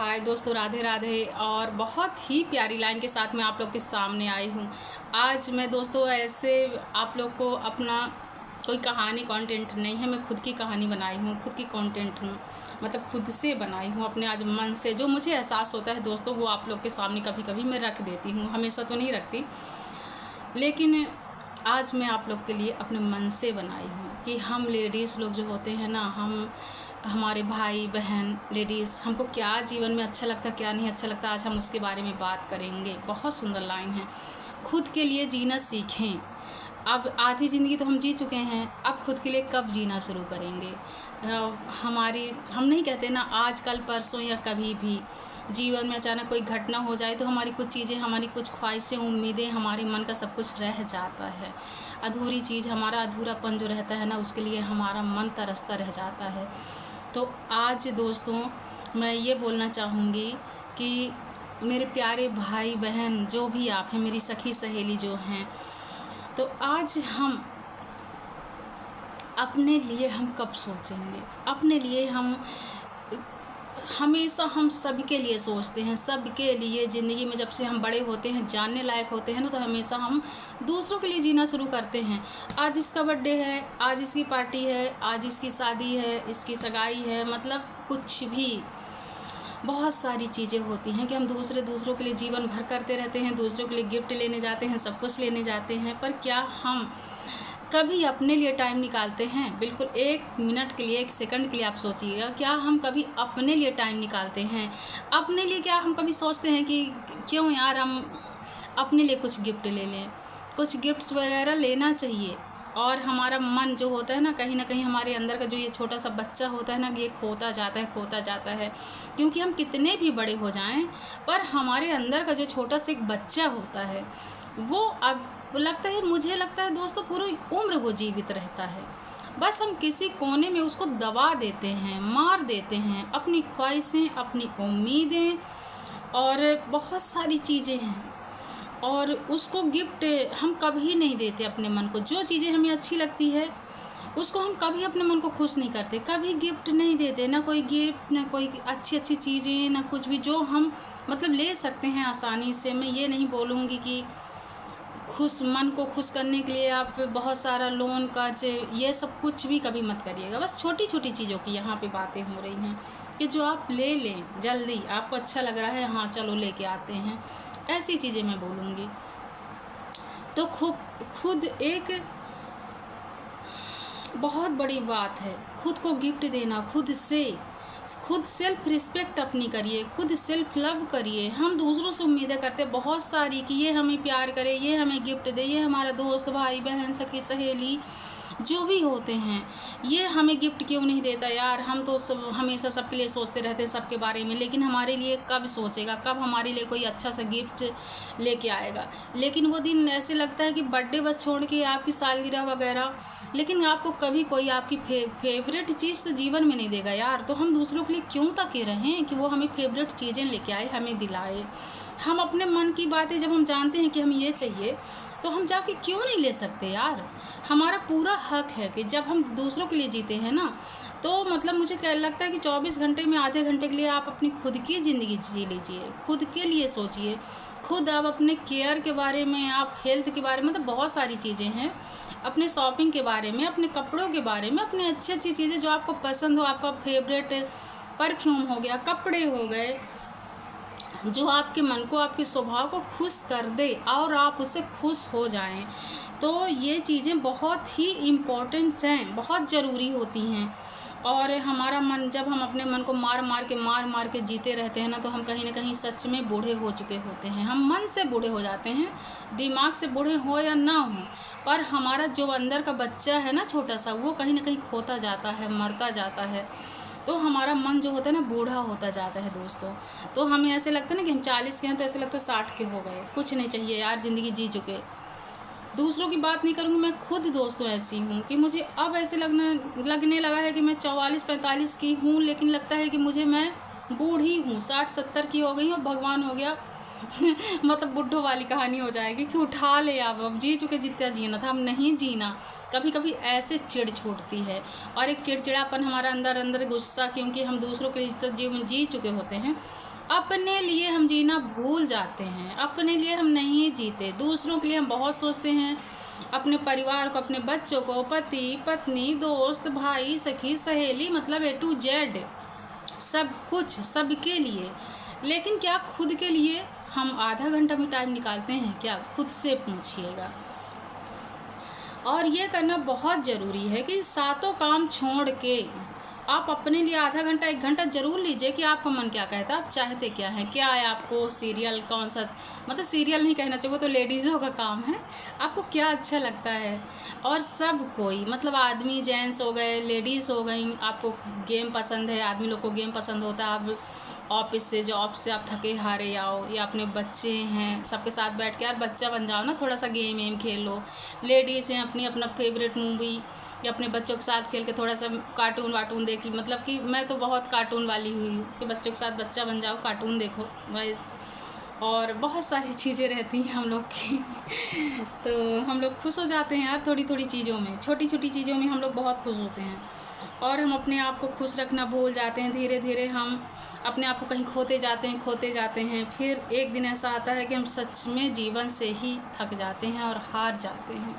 हाय दोस्तों, राधे राधे। और बहुत ही प्यारी लाइन के साथ मैं आप लोग के सामने आई हूँ। आज मैं दोस्तों ऐसे आप लोग को अपना कोई कहानी कंटेंट नहीं है, मैं खुद की कहानी बनाई हूँ, खुद की कंटेंट हूँ, मतलब खुद से बनाई हूँ अपने आज मन से। जो मुझे एहसास होता है दोस्तों वो आप लोग के सामने कभी कभी मैं रख देती हूँ, हमेशा तो नहीं रखती, लेकिन आज मैं आप लोग के लिए अपने मन से बनाई हूँ कि हम लेडीज़ लोग जो होते हैं ना, हमारे भाई बहन लेडीज़, हमको क्या जीवन में अच्छा लगता क्या नहीं अच्छा लगता, आज हम उसके बारे में बात करेंगे। बहुत सुंदर लाइन है। खुद के लिए जीना सीखें। अब आधी ज़िंदगी तो हम जी चुके हैं, अब खुद के लिए कब जीना शुरू करेंगे। हम नहीं कहते ना आज कल परसों या कभी भी जीवन में अचानक कोई घटना हो जाए तो हमारी कुछ चीज़ें, हमारी कुछ ख्वाहिशें, उम्मीदें, हमारे मन का सब कुछ रह जाता है। अधूरी चीज़, हमारा अधूरापन जो रहता है ना, उसके लिए हमारा मन तरसता रह जाता है। तो आज दोस्तों मैं ये बोलना चाहूँगी कि मेरे प्यारे भाई बहन जो भी आप हैं, मेरी सखी सहेली जो हैं, तो आज हम अपने लिए हम कब सोचेंगे। अपने लिए हम हमेशा हम सबके लिए सोचते हैं, सबके लिए। ज़िंदगी में जब से हम बड़े होते हैं, जानने लायक होते हैं ना, तो हमेशा हम दूसरों के लिए जीना शुरू करते हैं। आज इसका बर्थडे है, आज इसकी पार्टी है, आज इसकी शादी है, इसकी सगाई है, मतलब कुछ भी बहुत सारी चीज़ें होती हैं कि हम दूसरों के लिए जीवन भर करते रहते हैं, दूसरों के लिए गिफ्ट लेने जाते हैं, सब कुछ लेने जाते हैं, पर क्या हम कभी अपने लिए टाइम निकालते हैं? बिल्कुल 1 मिनट के लिए, 1 सेकंड के लिए आप सोचिएगा, क्या हम कभी अपने लिए टाइम निकालते हैं? अपने लिए क्या हम कभी सोचते हैं कि क्यों यार हम अपने लिए कुछ गिफ्ट ले लें? कुछ गिफ्ट्स वगैरह लेना चाहिए। और हमारा मन जो होता है ना कहीं हमारे अंदर का जो ये छोटा सा बच्चा होता है ना, ये खोता जाता है। क्योंकि हम कितने भी बड़े हो जाएं, पर हमारे अंदर का जो छोटा सा एक बच्चा होता है वो अब लगता है, मुझे लगता है दोस्तों, पूरी उम्र वो जीवित रहता है। बस हम किसी कोने में उसको दबा देते हैं, मार देते हैं, अपनी ख्वाहिशें, अपनी उम्मीदें और बहुत सारी चीज़ें हैं, और उसको गिफ्ट हम कभी नहीं देते अपने मन को। जो चीज़ें हमें अच्छी लगती है उसको हम कभी अपने मन को खुश नहीं करते, कभी गिफ्ट नहीं देते, ना कोई गिफ्ट, ना कोई अच्छी चीज़ें, ना कुछ भी जो हम मतलब ले सकते हैं आसानी से। मैं ये नहीं बोलूँगी कि मन को खुश करने के लिए आप बहुत सारा लोन कर्ज, ये सब कुछ भी कभी मत करिएगा। बस छोटी छोटी चीज़ों की यहाँ पे बातें हो रही हैं कि जो आप ले लें जल्दी, आपको अच्छा लग रहा है, हाँ चलो लेके आते हैं, ऐसी चीज़ें मैं बोलूँगी। तो खुद एक बहुत बड़ी बात है, खुद को गिफ्ट देना, खुद सेल्फ रिस्पेक्ट अपनी करिए, खुद सेल्फ लव करिए। हम दूसरों से उम्मीदें करते हैं बहुत सारी कि ये हमें प्यार करे, ये हमें गिफ्ट दे, ये हमारा दोस्त, भाई बहन, सखी सहेली जो भी होते हैं, ये हमें गिफ्ट क्यों नहीं देता यार। हम तो हमेशा सबके लिए सोचते रहते हैं, सबके बारे में, लेकिन हमारे लिए कब सोचेगा, कब हमारे लिए कोई अच्छा सा गिफ्ट लेके आएगा। लेकिन वो दिन ऐसे लगता है कि बर्थडे बस छोड़ के आपकी सालगिरह वगैरह, लेकिन आपको कभी कोई आपकी फेवरेट चीज़ तो जीवन में नहीं देगा यार। तो हम दूसरों के लिए क्यों तके रहें कि वो हमें फेवरेट चीज़ें लेके आए, हमें दिलाए। हम अपने मन की बातें जब हम जानते हैं कि हमें ये चाहिए, तो हम जाके क्यों नहीं ले सकते यार। हमारा पूरा हक है कि जब हम दूसरों के लिए जीते हैं ना, तो मतलब मुझे क्या लगता है कि 24 घंटे में आधे घंटे के लिए आप अपनी खुद की ज़िंदगी जी लीजिए, खुद के लिए सोचिए, खुद आप अपने केयर के बारे में, आप हेल्थ के बारे में, मतलब बहुत सारी चीज़ें हैं, अपने शॉपिंग के बारे में, अपने कपड़ों के बारे में, अपने अच्छी चीज़ें जो आपको पसंद हो, आपका फेवरेट परफ्यूम हो गया, कपड़े हो गए, जो आपके मन को, आपके स्वभाव को खुश कर दे और आप उससे खुश हो जाएं। तो ये चीज़ें बहुत ही इम्पोर्टेंट्स हैं, बहुत ज़रूरी होती हैं। और हमारा मन, जब हम अपने मन को मार मार के जीते रहते हैं ना, तो हम कहीं ना कहीं सच में बूढ़े हो चुके होते हैं। हम मन से बूढ़े हो जाते हैं, दिमाग से बूढ़े हो या ना हो, पर हमारा जो अंदर का बच्चा है ना छोटा सा, वो कहीं ना कहीं खोता जाता है, मरता जाता है। तो हमारा मन जो होता है ना बूढ़ा होता जाता है दोस्तों। तो हमें ऐसे लगता है ना कि हम 40 के हैं तो ऐसे लगता है 60 के हो गए, कुछ नहीं चाहिए यार, ज़िंदगी जी चुके। दूसरों की बात नहीं करूँगी, मैं खुद दोस्तों ऐसी हूँ कि मुझे अब ऐसे लगने लगा है कि मैं 44-45 की हूँ, लेकिन लगता है कि मैं बूढ़ी हूँ, 60-70 की हो गई हूँ। भगवान हो गया मतलब बुड्ढों वाली कहानी हो जाएगी कि उठा ले, अब जी चुके, जितना जीना था हम नहीं जीना। कभी कभी ऐसे चिढ़ छूटती है, और एक चिड़चिड़ापन हमारा अंदर अंदर गुस्सा, क्योंकि हम दूसरों के लिए जीवन जी चुके होते हैं, अपने लिए हम जीना भूल जाते हैं, अपने लिए हम नहीं जीते, दूसरों के लिए हम बहुत सोचते हैं, अपने परिवार को, अपने बच्चों को, पति पत्नी, दोस्त, भाई, सखी, सहेली, मतलब A to Z सब कुछ सबके लिए। लेकिन क्या खुद के लिए हम आधा घंटा भी टाइम निकालते हैं क्या? खुद से पूछिएगा। और ये करना बहुत ज़रूरी है कि सातों काम छोड़ के आप अपने लिए आधा घंटा 1 घंटा ज़रूर लीजिए कि आपका मन क्या कहता है, आप चाहते क्या हैं, क्या है आपको, सीरियल कौन सा, मतलब सीरियल नहीं कहना चाहिए, वो तो लेडीज़ों का काम है, आपको क्या अच्छा लगता है। और सब कोई, मतलब आदमी, जेंट्स हो गए, लेडीज़ हो गई, आपको गेम पसंद है, आदमी लोग को गेम पसंद होता है, आप ऑफिस से, जॉब से आप थके हारे आओ, या अपने बच्चे हैं, सबके साथ बैठ के यार बच्चा बन जाओ ना, थोड़ा सा गेम वेम खेल लो। लेडीज़ हैं, अपनी अपना फेवरेट मूवी या अपने बच्चों के साथ खेल के थोड़ा सा कार्टून वाटून देख ली, मतलब कि मैं तो बहुत कार्टून वाली हुई हूँ कि बच्चों के साथ बच्चा बन जाओ, कार्टून देखो वाइज, और बहुत सारी चीज़ें रहती हैं हम लोग की। तो हम लोग खुश हो जाते हैं यार थोड़ी थोड़ी चीज़ों में, छोटी छोटी चीज़ों में हम लोग बहुत खुश होते हैं, और हम अपने आप को खुश रखना भूल जाते हैं। धीरे धीरे हम अपने आप को कहीं खोते जाते हैं। फिर एक दिन ऐसा आता है कि हम सच में जीवन से ही थक जाते हैं और हार जाते हैं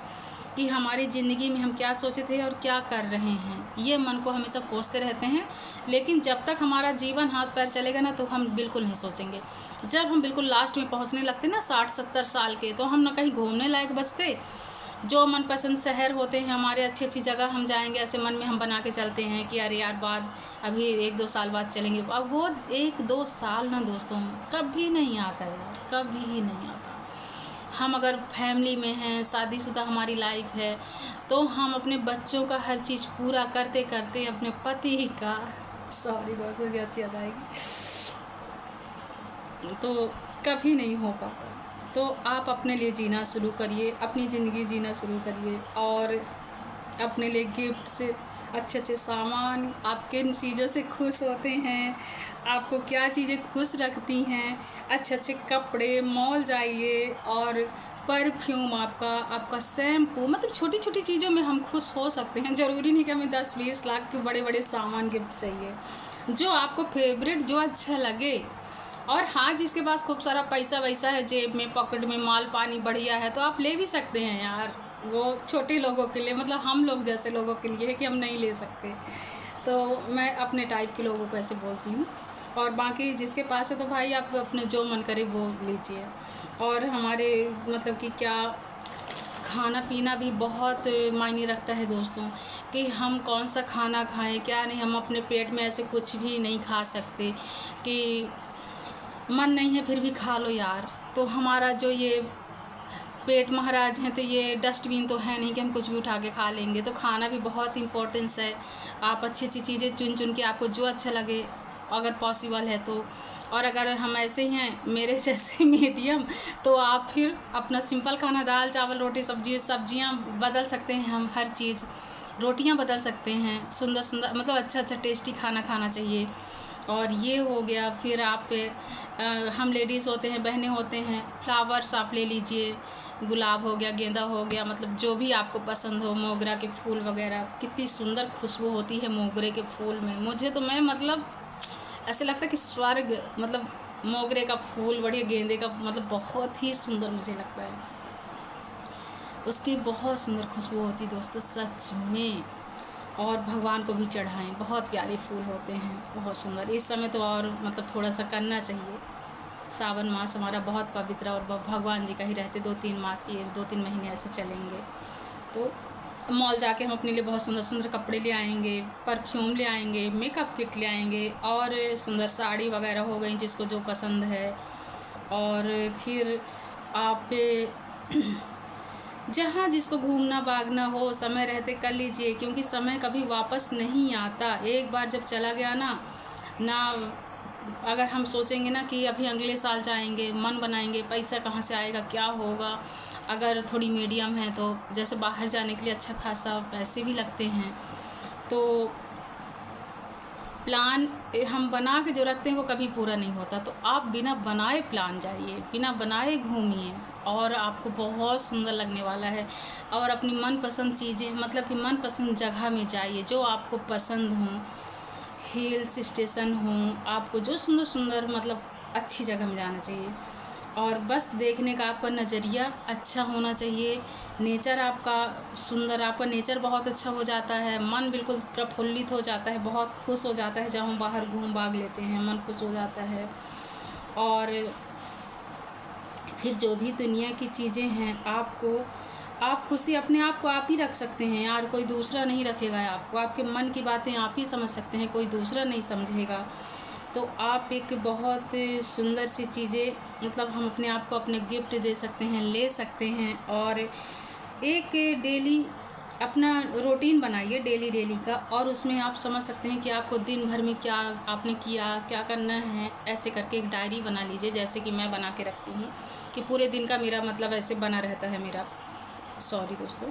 कि हमारी ज़िंदगी में हम क्या सोचे थे और क्या कर रहे हैं। ये मन को हमेशा कोसते रहते हैं, लेकिन जब तक हमारा जीवन हाथ पैर चलेगा ना, तो हम बिल्कुल नहीं सोचेंगे। जब हम बिल्कुल लास्ट में पहुंचने लगते ना 60-70 साल के, तो हम ना कहीं घूमने लायक बचते, जो मनपसंद शहर होते हैं हमारे, अच्छी अच्छी जगह हम जाएंगे, ऐसे मन में हम बना के चलते हैं कि अरे यार बाद अभी 1-2 साल बाद चलेंगे। अब वो 1-2 साल ना दोस्तों कभी नहीं आता यार, कभी ही नहीं आता। हम अगर फैमिली में हैं, शादीशुदा हमारी लाइफ है, तो हम अपने बच्चों का हर चीज़ पूरा करते करते अपने पति का, सॉरी दोस्तों जी अच्छी आ जाएगी, तो कभी नहीं हो पाता। तो आप अपने लिए जीना शुरू करिए, अपनी ज़िंदगी जीना शुरू करिए, और अपने लिए गिफ्ट से अच्छे अच्छे सामान, आप किन चीज़ों से खुश होते हैं, आपको क्या चीज़ें खुश रखती हैं, अच्छे अच्छे कपड़े, मॉल जाइए, और परफ्यूम, आपका शैम्पू, मतलब छोटी छोटी चीज़ों में हम खुश हो सकते हैं। ज़रूरी नहीं कि हमें 10-20 लाख के बड़े बड़े सामान गिफ्ट चाहिए, जो आपको फेवरेट, जो अच्छा लगे। और हाँ, जिसके पास खूब सारा पैसा वैसा है, जेब में, पॉकेट में माल पानी बढ़िया है, तो आप ले भी सकते हैं यार। वो छोटे लोगों के लिए, मतलब हम लोग जैसे लोगों के लिए है कि हम नहीं ले सकते। तो मैं अपने टाइप के लोगों को ऐसे बोलती हूँ, और बाकी जिसके पास है तो भाई आप अपने जो मन करे वो लीजिए। और हमारे मतलब कि क्या, खाना पीना भी बहुत मायने रखता है दोस्तों, कि हम कौन सा खाना खाएं क्या नहीं। हम अपने पेट में ऐसे कुछ भी नहीं खा सकते कि मन नहीं है फिर भी खा लो यार। तो हमारा जो ये पेट महाराज हैं, तो ये डस्टबिन तो है नहीं कि हम कुछ भी उठा के खा लेंगे। तो खाना भी बहुत इम्पोर्टेंस है। आप अच्छी अच्छी चीज़ें चुन चुन के, आपको जो अच्छा लगे अगर पॉसिबल है तो। और अगर हम ऐसे ही हैं मेरे जैसे मीडियम, तो आप फिर अपना सिंपल खाना, दाल चावल रोटी सब्जियां बदल सकते हैं। हम हर चीज़, रोटियां बदल सकते हैं, सुंदर सुंदर, मतलब अच्छा अच्छा टेस्टी खाना खाना चाहिए। और ये हो गया। फिर आप हम लेडीज़ होते हैं, बहनें होते हैं, फ्लावर्स आप ले लीजिए, गुलाब हो गया, गेंदा हो गया, मतलब जो भी आपको पसंद हो, मोगरा के फूल वगैरह, कितनी सुंदर खुशबू होती है मोगरे के फूल में। मुझे तो, मैं मतलब ऐसे लगता है कि स्वर्ग, मतलब मोगरे का फूल, बढ़िया गेंदे का, मतलब बहुत ही सुंदर मुझे लगता है, उसकी बहुत सुंदर खुशबू होती है दोस्तों सच में। और भगवान को भी चढ़ाएं, बहुत प्यारे फूल होते हैं, बहुत सुंदर। इस समय तो और मतलब थोड़ा सा करना चाहिए। सावन मास हमारा बहुत पवित्र और भगवान जी का ही रहते। 2-3 मास, ये 2-3 महीने ऐसे चलेंगे। तो मॉल जाके हम अपने लिए बहुत सुंदर सुंदर कपड़े ले आएंगे, परफ्यूम ले आएंगे, मेकअप किट ले आएंगे, और सुंदर साड़ी वगैरह हो गई जिसको जो पसंद है। और फिर आप जहाँ जिसको घूमना भागना हो, समय रहते कर लीजिए, क्योंकि समय कभी वापस नहीं आता। एक बार जब चला गया ना, अगर हम सोचेंगे ना कि अभी अगले साल जाएंगे, मन बनाएंगे, पैसा कहाँ से आएगा, क्या होगा। अगर थोड़ी मीडियम है तो जैसे बाहर जाने के लिए अच्छा खासा पैसे भी लगते हैं, तो प्लान हम बना के जो रखते हैं वो कभी पूरा नहीं होता। तो आप बिना बनाए प्लान जाइए, बिना बनाए घूमिए और आपको बहुत सुंदर लगने वाला है। और अपनी मनपसंद चीज़ें, मतलब कि मनपसंद जगह में जाइए जो आपको पसंद हो, हिल्स स्टेशन हो, आपको जो सुंदर सुंदर मतलब अच्छी जगह में जाना चाहिए। और बस देखने का आपका नज़रिया अच्छा होना चाहिए, नेचर आपका सुंदर, आपका नेचर बहुत अच्छा हो जाता है, मन बिल्कुल प्रफुल्लित हो जाता है, बहुत खुश हो जाता है जब हम बाहर घूम भाग लेते हैं, मन खुश हो जाता है। और फिर जो भी दुनिया की चीज़ें हैं, आप खुशी अपने आप को आप ही रख सकते हैं यार, कोई दूसरा नहीं रखेगा आपको। आपके मन की बातें आप ही समझ सकते हैं, कोई दूसरा नहीं समझेगा। तो आप एक बहुत सुंदर सी चीज़ें, मतलब हम अपने आप को अपने गिफ्ट दे सकते हैं, ले सकते हैं। और एक डेली अपना रूटीन बनाइए डेली का, और उसमें आप समझ सकते हैं कि आपको दिन भर में क्या आपने किया, क्या करना है। ऐसे करके एक डायरी बना लीजिए, जैसे कि मैं बना के रखती हूँ कि पूरे दिन का मेरा मतलब ऐसे बना रहता है मेरा, सॉरी दोस्तों,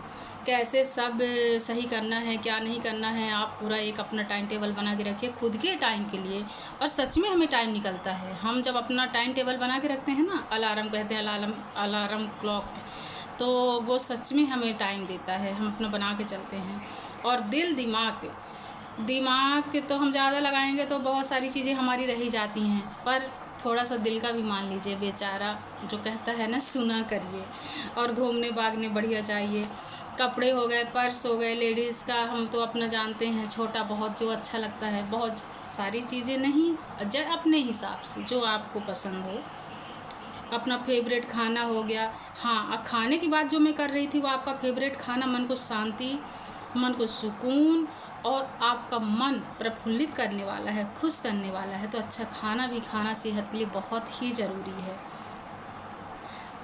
कैसे सब सही करना है, क्या नहीं करना है। आप पूरा एक अपना टाइम टेबल बना के रखिए खुद के टाइम के लिए। और सच में हमें टाइम निकलता है, हम जब अपना टाइम टेबल बना के रखते हैं ना, अलार्म कहते हैं, अलार्म क्लॉक, तो वो सच में हमें टाइम देता है, हम अपना बना के चलते हैं। और दिमाग तो हम ज़्यादा लगाएंगे तो बहुत सारी चीज़ें हमारी रह ही जाती हैं, पर थोड़ा सा दिल का भी मान लीजिए, बेचारा जो कहता है ना, सुना करिए। और घूमने भागने बढ़िया जाइए। कपड़े हो गए, पर्स हो गए, लेडीज़ का हम तो अपना जानते हैं, छोटा बहुत जो अच्छा लगता है, बहुत सारी चीज़ें नहीं, अपने हिसाब से जो आपको पसंद हो। अपना फेवरेट खाना हो गया। हाँ, खाने की बात जो मैं कर रही थी वो आपका फेवरेट खाना मन को शांति, मन को सुकून और आपका मन प्रफुल्लित करने वाला है, खुश करने वाला है। तो अच्छा खाना भी खाना सेहत के लिए बहुत ही ज़रूरी है।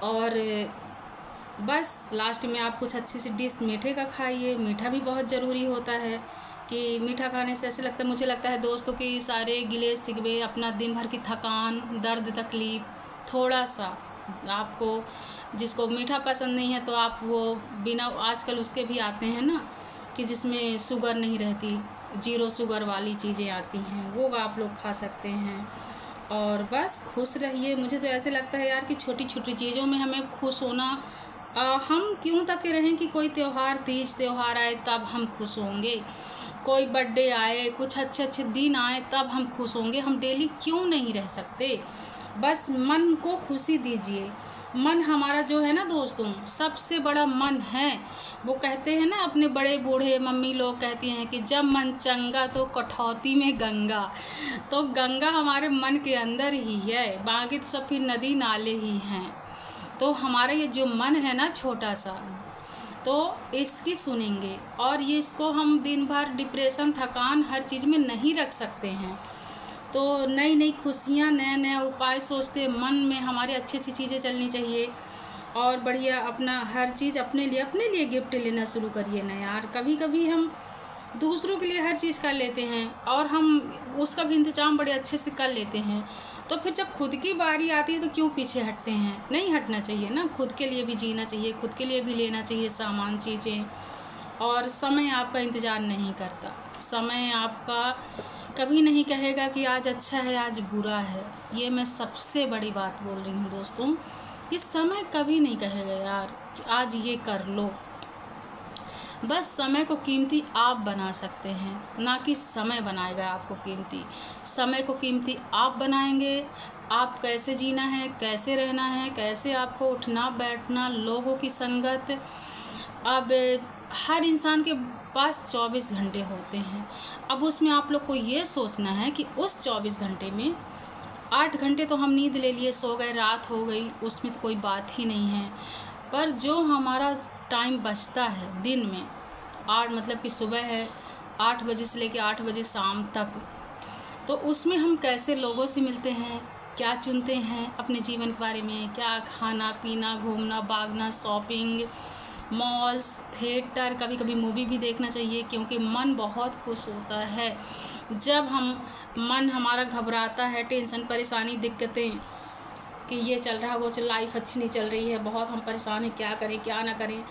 और बस लास्ट में आप कुछ अच्छी सी डिश मीठे का खाइए, मीठा भी बहुत ज़रूरी होता है कि मीठा खाने से ऐसे लगता है, मुझे लगता है दोस्तों कि सारे गिले शिकवे, अपना दिन भर की थकान, दर्द तकलीफ़, थोड़ा सा आपको, जिसको मीठा पसंद नहीं है तो आप वो बिना, आजकल उसके भी आते हैं ना कि जिसमें शुगर नहीं रहती, 0 शुगर वाली चीज़ें आती हैं, वो आप लोग खा सकते हैं। और बस खुश रहिए। मुझे तो ऐसे लगता है यार कि छोटी छोटी चीज़ों में हमें खुश होना, हम क्यों तके रहें कि कोई त्यौहार, तीज त्यौहार आए तब हम खुश होंगे, कोई बर्थडे आए, कुछ अच्छे अच्छे दिन आए तब हम खुश होंगे। हम डेली क्यों नहीं रह सकते? बस मन को खुशी दीजिए। मन हमारा जो है ना दोस्तों, सबसे बड़ा मन है। वो कहते हैं ना, अपने बड़े बूढ़े मम्मी लोग कहती हैं कि जब मन चंगा तो कठौती में गंगा। तो गंगा हमारे मन के अंदर ही है, बाकी तो सब फिर नदी नाले ही हैं। तो हमारा ये जो मन है ना छोटा सा, तो इसकी सुनेंगे। और ये इसको हम दिन भर डिप्रेशन, थकान, हर चीज़ में नहीं रख सकते हैं। तो नई नई खुशियाँ, नया नया उपाय सोचते मन में हमारे अच्छी अच्छी चीज़ें चलनी चाहिए। और बढ़िया अपना हर चीज़ अपने लिए गिफ्ट लेना शुरू करिए ना यार। कभी कभी हम दूसरों के लिए हर चीज़ कर लेते हैं और हम उसका भी इंतज़ाम बड़े अच्छे से कर लेते हैं, तो फिर जब खुद की बारी आती है तो क्यों पीछे हटते हैं? नहीं हटना चाहिए ना, खुद के लिए भी जीना चाहिए, खुद के लिए भी लेना चाहिए सामान, चीज़ें। और समय आपका इंतज़ार नहीं करता, समय आपका कभी नहीं कहेगा कि आज अच्छा है, आज बुरा है। ये मैं सबसे बड़ी बात बोल रही हूँ दोस्तों, कि समय कभी नहीं कहेगा यार कि आज ये कर लो। बस समय को कीमती आप बना सकते हैं, ना कि समय बनाएगा आपको कीमती। समय को कीमती आप बनाएंगे। आप कैसे जीना है, कैसे रहना है, कैसे आपको उठना बैठना, लोगों की संगत। अब हर इंसान के पास 24 घंटे होते हैं। अब उसमें आप लोग को ये सोचना है कि उस 24 घंटे में 8 घंटे तो हम नींद ले लिए, सो गए, रात हो गई, उसमें तो कोई बात ही नहीं है। पर जो हमारा टाइम बचता है दिन में, 8 मतलब कि सुबह है 8 बजे से लेकर 8 बजे शाम तक, तो उसमें हम कैसे लोगों से मिलते हैं, क्या चुनते हैं अपने जीवन के बारे में, क्या खाना पीना, घूमना भागना, शॉपिंग, मॉल्स, थिएटर, कभी कभी मूवी भी देखना चाहिए, क्योंकि मन बहुत खुश होता है जब मन हमारा घबराता है, टेंशन, परेशानी, दिक्कतें कि ये चल रहा है, वो लाइफ अच्छी नहीं चल रही है, बहुत हम परेशान हैं, क्या करें क्या ना करें।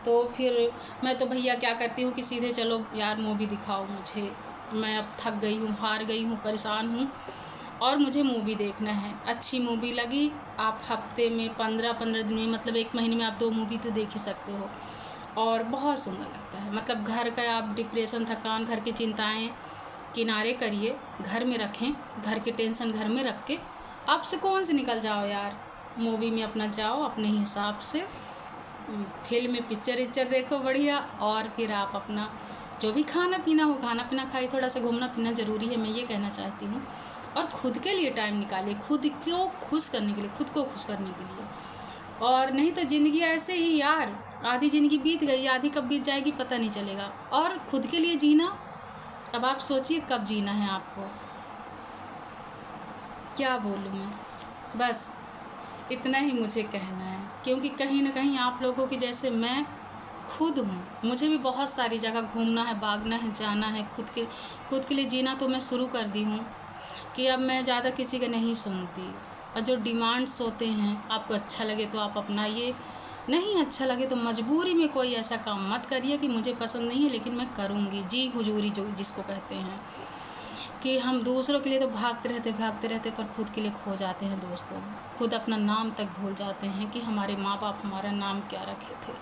तो फिर मैं तो भैया क्या करती हूँ कि सीधे चलो यार मूवी दिखाओ मुझे, मैं अब थक गई हूँ, हार गई हूँ, परेशान हूँ और मुझे मूवी देखना है। अच्छी मूवी लगी, आप हफ्ते में 15-15 दिन में, मतलब 1 महीने में आप 2 मूवी तो देख ही सकते हो और बहुत सुंदर लगता है। मतलब घर का आप डिप्रेशन, थकान, घर की चिंताएं किनारे करिए, घर में रखें, घर के टेंशन घर में रख के आप सुकून से निकल जाओ यार। मूवी में अपना जाओ अपने हिसाब से, फिल्म में पिक्चर देखो बढ़िया, और फिर आप अपना जो भी खाना पीना हो खाना पीना खाइए। थोड़ा सा घूमना फिरना ज़रूरी है, मैं ये कहना चाहती हूँ। और ख़ुद के लिए टाइम निकालिए, खुद को खुश करने के लिए, खुद को खुश करने के लिए। और नहीं तो ज़िंदगी ऐसे ही यार, आधी ज़िंदगी बीत गई, आधी कब बीत जाएगी पता नहीं चलेगा। और खुद के लिए जीना, अब आप सोचिए कब जीना है आपको। क्या बोलूँ मैं, बस इतना ही मुझे कहना है, क्योंकि कहीं ना कहीं आप लोगों की जैसे मैं खुद हूँ। मुझे भी बहुत सारी जगह घूमना है, भागना है, जाना है, खुद के लिए जीना तो मैं शुरू कर दी हूँ कि अब मैं ज़्यादा किसी का नहीं सुनती। और जो डिमांड्स होते हैं, आपको अच्छा लगे तो आप अपनाइए, नहीं अच्छा लगे तो मजबूरी में कोई ऐसा काम मत करिए कि मुझे पसंद नहीं है लेकिन मैं करूँगी। जी हुजूरी जो जिसको कहते हैं, कि हम दूसरों के लिए तो भागते रहते पर खुद के लिए खो जाते हैं दोस्तों। खुद अपना नाम तक भूल जाते हैं कि हमारे माँ बाप हमारा नाम क्या रखे थे।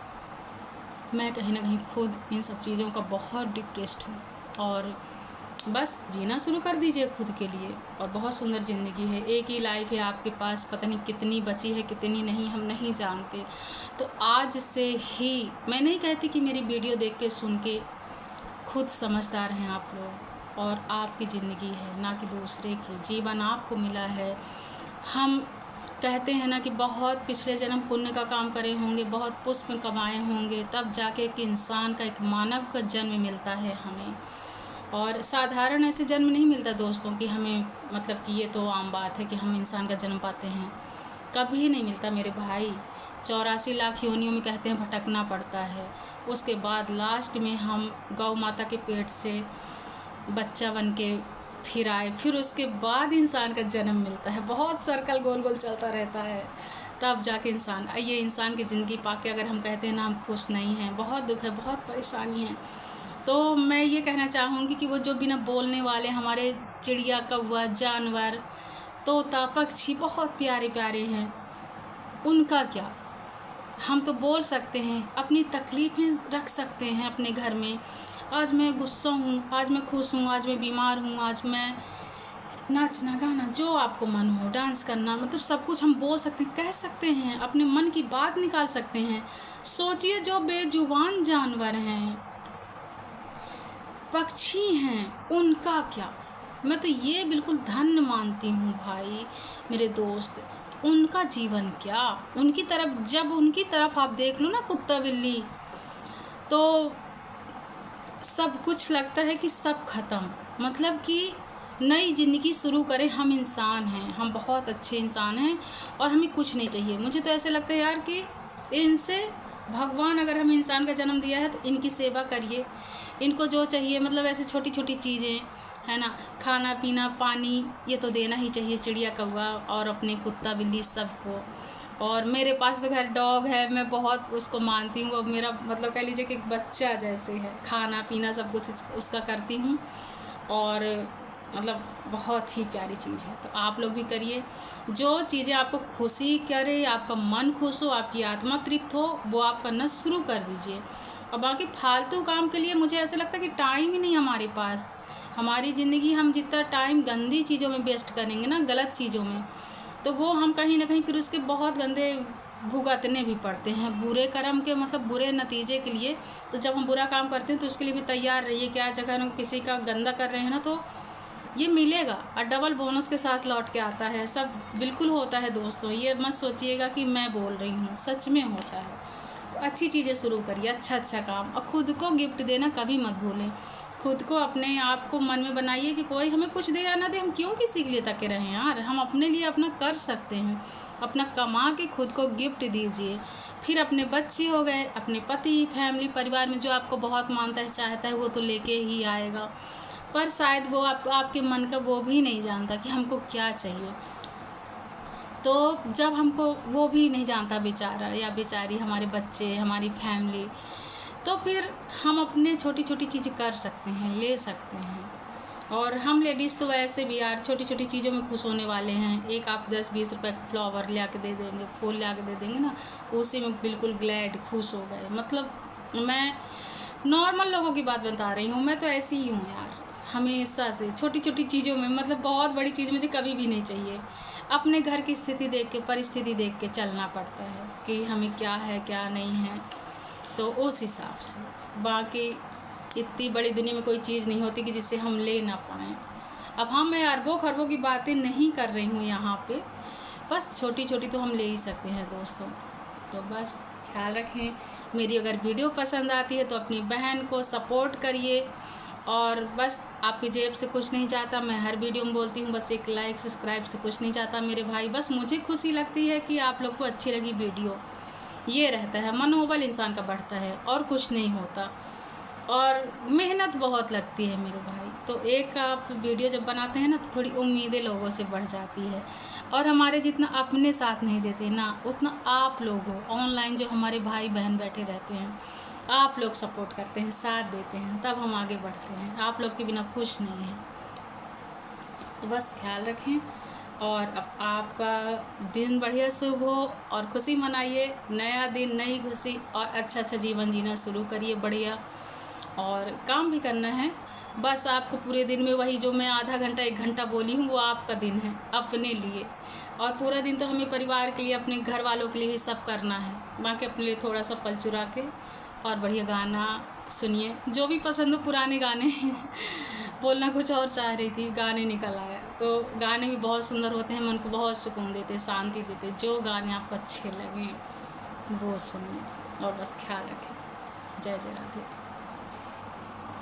मैं कहीं ना कहीं खुद इन सब चीज़ों का बहुत डिप्रेस्ड हूँ। और बस जीना शुरू कर दीजिए खुद के लिए, और बहुत सुंदर ज़िंदगी है। एक ही लाइफ है आपके पास, पता नहीं कितनी बची है कितनी नहीं, हम नहीं जानते। तो आज से ही, मैं नहीं कहती कि मेरी वीडियो देख के सुन के खुद समझदार हैं आप लोग, और आपकी ज़िंदगी है ना कि दूसरे की। जीवन आपको मिला है। हम कहते हैं ना कि बहुत पिछले जन्म पुण्य का काम करे होंगे, बहुत पुष्प कमाए होंगे, तब जाके एक इंसान का, एक मानव का जन्म मिलता है हमें। और साधारण ऐसे जन्म नहीं मिलता दोस्तों कि हमें, मतलब कि ये तो आम बात है कि हम इंसान का जन्म पाते हैं, कभी नहीं मिलता मेरे भाई। 84 लाख योनियों में कहते हैं भटकना पड़ता है। उसके बाद लास्ट में हम गौ माता के पेट से बच्चा बन के फिर आए, फिर उसके बाद इंसान का जन्म मिलता है। बहुत सर्कल गोल गोल चलता रहता है, तब जाके इंसान, ये इंसान की ज़िंदगी पाके अगर हम कहते हैं ना हम खुश नहीं हैं, बहुत दुख है, बहुत परेशानी है, तो मैं ये कहना चाहूँगी कि वो जो बिना बोलने वाले हमारे चिड़िया, कौवा, जानवर, तोता, पक्षी बहुत प्यारे प्यारे हैं, उनका क्या। हम तो बोल सकते हैं, अपनी तकलीफ़ें रख सकते हैं अपने घर में। आज मैं गुस्सा हूँ, आज मैं खुश हूँ, आज मैं बीमार हूँ, आज मैं नाचना गाना जो आपको मन हो, डांस करना, मतलब सब कुछ हम बोल सकते हैं, कह सकते हैं, अपने मन की बात निकाल सकते हैं। सोचिए जो बेजुबान जानवर हैं, पक्षी हैं, उनका क्या। मैं तो ये बिल्कुल धन्य मानती हूँ भाई मेरे दोस्त, उनका जीवन क्या। उनकी तरफ, जब उनकी तरफ आप देख लो ना कुत्ता बिल्ली, तो सब कुछ लगता है कि सब ख़त्म, मतलब कि नई ज़िंदगी शुरू करें। हम इंसान हैं, हम बहुत अच्छे इंसान हैं और हमें कुछ नहीं चाहिए। मुझे तो ऐसे लगता है यार कि इनसे भगवान, अगर हमें इंसान का जन्म दिया है तो इनकी सेवा करिए। इनको जो चाहिए, मतलब ऐसे छोटी छोटी चीज़ें है ना, खाना पीना पानी, ये तो देना ही चाहिए चिड़िया कौवा और अपने कुत्ता बिल्ली सबको। और मेरे पास तो घर डॉग है, मैं बहुत उसको मानती हूँ। वो मेरा, मतलब कह लीजिए कि एक बच्चा जैसे है, खाना पीना सब कुछ उसका करती हूँ, और मतलब बहुत ही प्यारी चीज़ है। तो आप लोग भी करिए, जो चीज़ें आपको खुशी करे, आपका मन खुश हो, आपकी आत्मा तृप्त हो, वो आप करना शुरू कर दीजिए। और बाकी फालतू काम के लिए मुझे ऐसा लगता है कि टाइम ही नहीं हमारे पास। हमारी ज़िंदगी, हम जितना टाइम गंदी चीज़ों में वेस्ट करेंगे ना, गलत चीज़ों में, तो वो हम कहीं ना कहीं फिर उसके बहुत गंदे भुगतने भी पड़ते हैं, बुरे कर्म के, मतलब बुरे नतीजे के लिए। तो जब हम बुरा काम करते हैं तो उसके लिए भी तैयार रहिए। क्या जगह हम किसी का गंदा कर रहे हैं ना, तो ये मिलेगा और डबल बोनस के साथ लौट के आता है। सब बिल्कुल होता है दोस्तों, ये मत सोचिएगा कि मैं बोल रही हूँ, सच में होता है। तो अच्छी चीज़ें शुरू करिए, अच्छा काम, और ख़ुद को गिफ्ट देना कभी मत भूलें। खुद को, अपने आप को मन में बनाइए कि कोई हमें कुछ दे या ना दे, हम क्यों किसी के लिए तके रहें यार। हम अपने लिए अपना कर सकते हैं, अपना कमा के खुद को गिफ्ट दीजिए। फिर अपने बच्चे हो गए, अपने पति, फैमिली, परिवार में जो आपको बहुत मानता है, चाहता है, वो तो लेके ही आएगा, पर शायद वो आपके मन का वो भी नहीं जानता कि हमको क्या चाहिए। तो जब हमको वो भी नहीं जानता बेचारा या बेचारी, हमारे बच्चे, हमारी फैमिली, तो फिर हम अपने छोटी छोटी चीज़ें कर सकते हैं, ले सकते हैं। और हम लेडीज़ तो वैसे भी यार छोटी छोटी चीज़ों में खुश होने वाले हैं। एक आप 10-20 रुपए का फ्लावर ले आके दे देंगे, फूल ले आके दे देंगे ना, उसी में बिल्कुल ग्लैड खुश हो गए। मतलब मैं नॉर्मल लोगों की बात बता रही हूँ, मैं तो ऐसी ही हूँ यार, हमेशा से छोटी छोटी चीज़ों में। मतलब बहुत बड़ी चीज़ मुझे कभी भी नहीं चाहिए। अपने घर की स्थिति देख के, परिस्थिति देख के चलना पड़ता है कि हमें क्या है क्या नहीं है, तो उस हिसाब से। बाकी इतनी बड़ी दुनिया में कोई चीज़ नहीं होती कि जिसे हम ले ना पाएँ। अब मैं अरबों खरबों की बातें नहीं कर रही हूँ यहाँ पे, बस छोटी छोटी तो हम ले ही सकते हैं दोस्तों। तो बस ख्याल रखें। मेरी अगर वीडियो पसंद आती है तो अपनी बहन को सपोर्ट करिए। और बस आपकी जेब से कुछ नहीं चाहता, मैं हर वीडियो में बोलती हूँ, बस एक लाइक सब्सक्राइब से कुछ नहीं चाहता मेरे भाई। बस मुझे खुशी लगती है कि आप लोग को अच्छी लगी वीडियो, ये रहता है, मनोबल इंसान का बढ़ता है और कुछ नहीं होता। और मेहनत बहुत लगती है मेरे भाई, तो एक आप वीडियो जब बनाते हैं ना तो थोड़ी उम्मीदें लोगों से बढ़ जाती है। और हमारे जितना अपने साथ नहीं देते ना, उतना आप लोगों ऑनलाइन जो हमारे भाई बहन बैठे रहते हैं, आप लोग सपोर्ट करते हैं, साथ देते हैं, तब हम आगे बढ़ते हैं। आप लोग के बिना कुछ नहीं है। तो बस ख्याल रखें और अब आपका दिन बढ़िया शुभ हो और खुशी मनाइए। नया दिन, नई खुशी और अच्छा जीवन जीना शुरू करिए बढ़िया। और काम भी करना है। बस आपको पूरे दिन में वही जो मैं आधा घंटा 1 घंटा बोली हूँ, वो आपका दिन है अपने लिए। और पूरा दिन तो हमें परिवार के लिए, अपने घर वालों के लिए ही सब करना है। बाकी अपने लिए थोड़ा सा पल चुरा के और बढ़िया गाना सुनिए, जो भी पसंद हो, पुराने गाने बोलना कुछ और चाह रही थी, गाने निकल आया। तो गाने भी बहुत सुंदर होते हैं, मन को बहुत सुकून देते, शांति देते। जो गाने आपको अच्छे लगें वो सुनिए और बस ख्याल रखें। जय जय राधे।